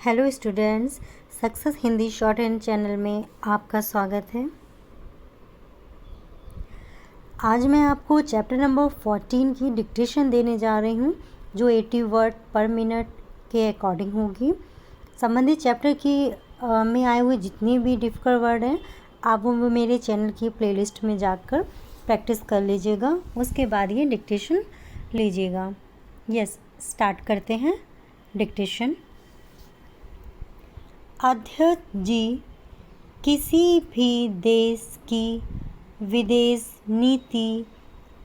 Hello students, success Hindi short hand channel में आपका स्वागत है। आज मैं आपको चैप्टर नंबर 14 की डिक्टेशन देने जा रही हूँ, जो 80 वर्ड पर मिनट के अकॉर्डिंग होगी। संबंधित चैप्टर की में आए हुए जितने भी डिफ़िकल्ट वर्ड हैं, आप वो मेरे चैनल की प्लेलिस्ट में जाकर प्रैक्टिस कर लीजिएगा। उसके बाद ये डिक्टेशन लीजिएगा। यस, स्टार्ट करते हैं डिक्टेशन। अध्यक्ष जी, किसी भी देश की विदेश नीति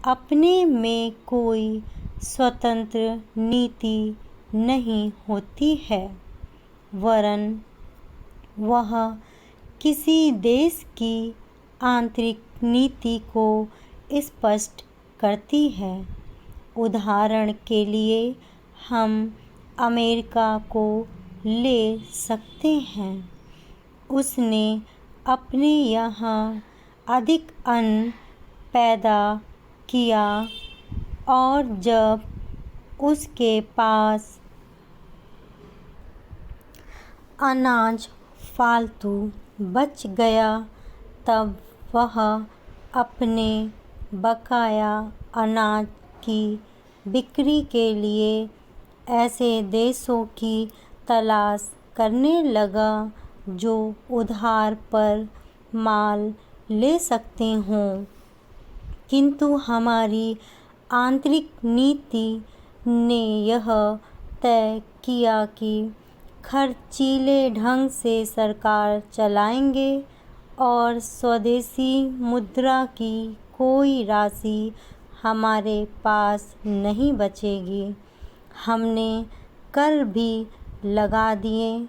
अपने में कोई स्वतंत्र नीति नहीं होती है, वरन वह किसी देश की आंतरिक नीति को स्पष्ट करती है। उदाहरण के लिए हम अमेरिका को ले सकते हैं। उसने अपने यहाँ अधिक अन्न पैदा किया और जब उसके पास अनाज फालतू बच गया, तब वह अपने बकाया अनाज की बिक्री के लिए ऐसे देशों की तलाश करने लगा जो उधार पर माल ले सकते हों। किंतु हमारी आंतरिक नीति ने यह तय किया कि खर्चीले ढंग से सरकार चलाएंगे और स्वदेशी मुद्रा की कोई राशि हमारे पास नहीं बचेगी। हमने कर भी लगा दिए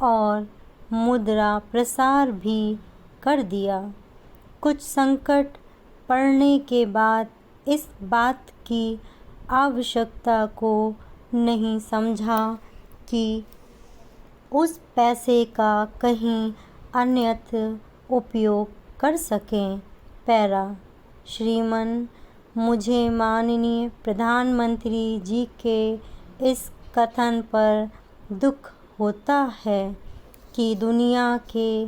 और मुद्रा प्रसार भी कर दिया। कुछ संकट पड़ने के बाद इस बात की आवश्यकता को नहीं समझा कि उस पैसे का कहीं अन्यत्र उपयोग कर सकें। पैरा। श्रीमान, मुझे माननीय प्रधानमंत्री जी के इस कथन पर दुख होता है कि दुनिया के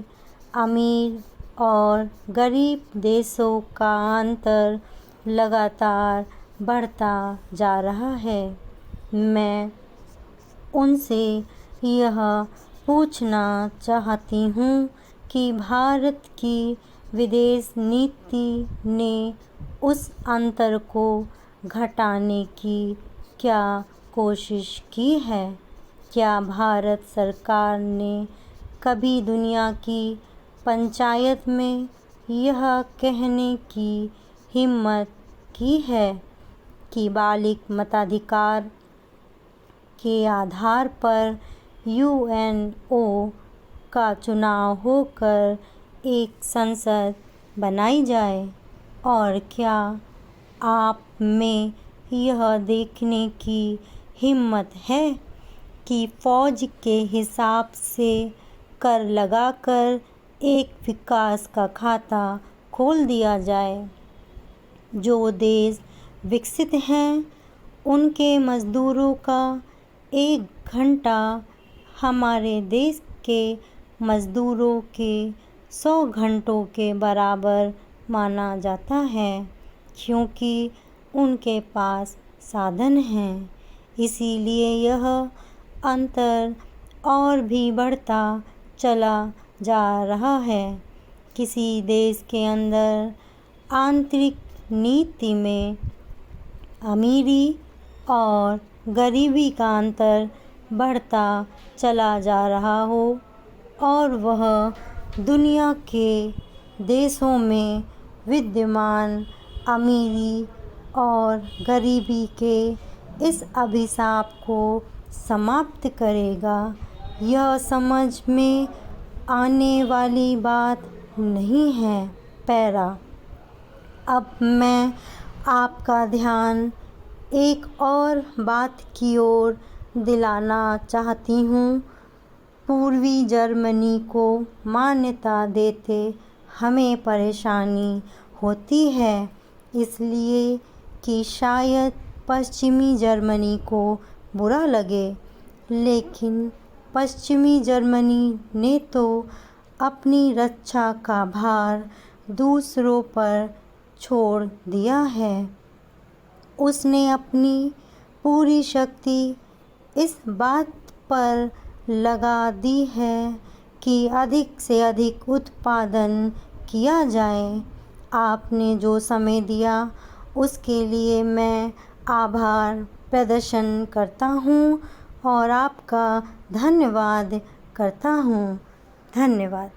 अमीर और गरीब देशों का अंतर लगातार बढ़ता जा रहा है। मैं उनसे यह पूछना चाहती हूँ कि भारत की विदेश नीति ने उस अंतर को घटाने की क्या कोशिश की है? क्या भारत सरकार ने कभी दुनिया की पंचायत में यह कहने की हिम्मत की है कि बालिग मताधिकार के आधार पर यूएनओ का चुनाव होकर एक संसद बनाई जाए? और क्या आप में यह देखने की हिम्मत है कि फ़ौज के हिसाब से कर लगाकर एक विकास का खाता खोल दिया जाए? जो देश विकसित हैं, उनके मज़दूरों का 1 घंटा हमारे देश के मज़दूरों के 100 घंटों के बराबर माना जाता है, क्योंकि उनके पास साधन हैं। इसीलिए यह अंतर और भी बढ़ता चला जा रहा है। किसी देश के अंदर आंतरिक नीति में अमीरी और गरीबी का अंतर बढ़ता चला जा रहा हो और वह दुनिया के देशों में विद्यमान अमीरी और गरीबी के इस अभिशाप को समाप्त करेगा, यह समझ में आने वाली बात नहीं है। पैरा। अब मैं आपका ध्यान एक और बात की ओर दिलाना चाहती हूँ। पूर्वी जर्मनी को मान्यता देते हमें परेशानी होती है, इसलिए कि शायद पश्चिमी जर्मनी को बुरा लगे, लेकिन पश्चिमी जर्मनी ने तो अपनी रक्षा का भार दूसरों पर छोड़ दिया है। उसने अपनी पूरी शक्ति इस बात पर लगा दी है कि अधिक से अधिक उत्पादन किया जाए। आपने जो समय दिया उसके लिए मैं आभार प्रदर्शन करता हूँ और आपका धन्यवाद करता हूँ। धन्यवाद।